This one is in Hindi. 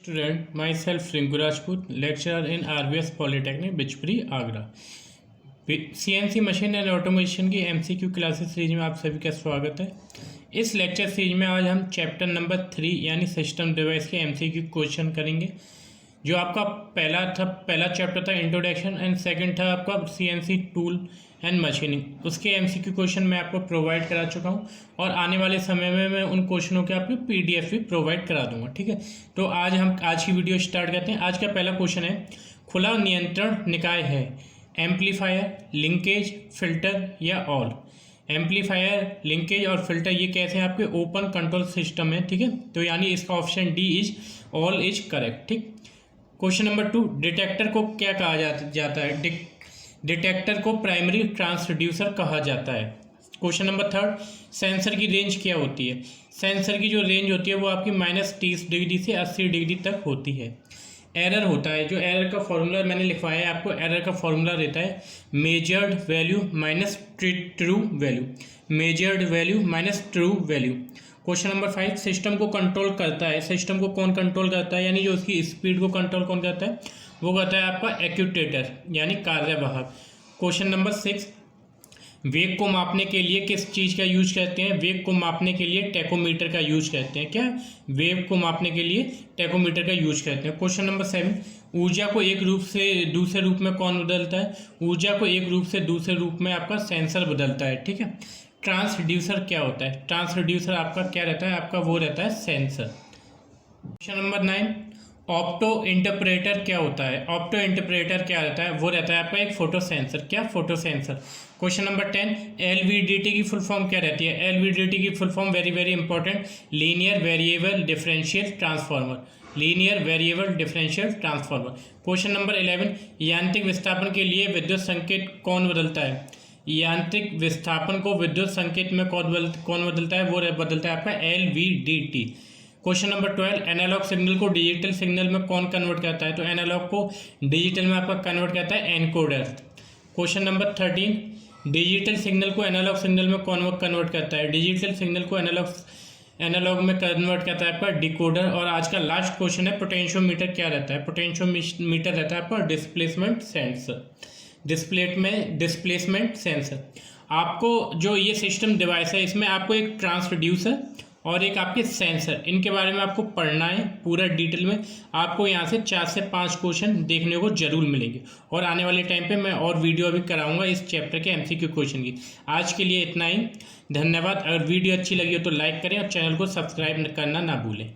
Student, myself Rinku Rajput, lecturer in RBS Polytechnic, Bichpuri Agra. CNC machine and automation की MCQ क्लासेस सीरीज में आप सभी का स्वागत है। इस लेक्चर सीरीज में आज हम चैप्टर नंबर 3 यानी सिस्टम डिवाइस के MCQ क्वेश्चन करेंगे। जो आपका पहला चैप्टर था इंट्रोडक्शन एंड सेकंड था आपका CNC टूल एंड मशीनिंग। उसके MCQ क्वेश्चन मैं आपको प्रोवाइड करा चुका हूं और आने वाले समय में मैं उन क्वेश्चनों के आपको PDF भी प्रोवाइड करा दूंगा। ठीक है, तो आज की वीडियो स्टार्ट करते हैं। आज का पहला क्वेश्चन है, खुला नियंत्रण निकाय है एम्पलीफायर, लिंकेज, फिल्टर या ऑल। एम्पलीफायर, लिंकेज और फिल्टर ये कैसे हैं आपके ओपन कंट्रोल सिस्टम है। ठीक है, तो यानी इसका option D is all is correct. ठीक, क्वेश्चन नंबर 2, डिटेक्टर को क्या कहा जाता है? डिटेक्टर को प्राइमरी ट्रांसड्यूसर कहा जाता है। क्वेश्चन नंबर 3, सेंसर की रेंज क्या होती है? सेंसर की जो रेंज होती है वो आपकी -30 डिग्री से 80 डिग्री तक होती है। एरर होता है, जो एरर का फॉर्मूला मैंने लिखवाया है आपको, एरर का फॉर्मूला रहता है measured value minus true value, measured value minus true value. Question number 5, system को कंट्रोल करता है, सिस्टम को कौन कंट्रोल करता है, यानी जो उसकी स्पीड को कंट्रोल कौन करता है? वो करता है आपका एक्यूटेटर यानी कार्यवाहक। क्वेश्चन नंबर 6, वेग को मापने के लिए किस चीज़ का यूज करते हैं? वेग को मापने के लिए टैकोमीटर का यूज करते हैं। क्या? वेग को मापने के लिए टैकोमीटर का यूज करते हैं। क्वेश्चन नंबर 7, ऊर्जा को एक रूप से दूसरे रूप में कौन बदलता है? ऊर्जा को एक रूप से दूसरे रूप में आपका सेंसर बदलता है। ठीक है, ट्रांसड्यूसर क्या होता है? ट्रांसड्यूसर आपका क्या रहता है? आपका वो रहता है sensor. Question number 9, opto interpreter क्या होता है? ऑप्टो इंटरप्रेटर क्या रहता है? वो रहता है आपका एक फोटो सेंसर। क्या? Photo sensor. Question number 10, LVDT की फुल फॉर्म क्या रहती है? LVDT की full form very very important, linear variable differential transformer, linear variable differential transformer. Question number 11, यांत्रिक विस्थापन के लिए विद्युत संकेत कौन बदलता है? यांत्रिक विस्थापन को विद्युत संकेत में कौन बदलता है? वो बदलता है आपका LVDT। Question number 12, analogue signal को डिजिटल सिग्नल में कौन कन्वर्ट करता है? तो एनालॉग को डिजिटल में आपका कन्वर्ट करता है encoder. Question number 13, digital signal को एनालॉग सिग्नल में कौन कन्वर्ट करता है? डिजिटल सिग्नल को एनालॉग में कन्वर्ट करता है आपका डिकोडर। और आज का लास्ट क्वेश्चन है, पोटेंशियोमीटर क्या रहता है? पोटेंशियोमीटर रहता है आपका डिस्प्लेसमेंट सेंसर, डिस्प्लेसमेंट सेंसर। आपको जो ये सिस्टम डिवाइस है इसमें आपको एक ट्रांसड्यूसर और एक आपके सेंसर, इनके बारे में आपको पढ़ना है पूरा डिटेल में। आपको यहाँ से 4 से 5 क्वेश्चन देखने को जरूर मिलेंगे और आने वाले टाइम पे मैं और वीडियो भी कराऊंगा इस चैप्टर के MCQ क्वेश्चन की। आज के लिए इतना ही, धन्यवाद। अगर वीडियो अच्छी लगी हो तो लाइक करें और चैनल को सब्सक्राइब करना ना भूलें।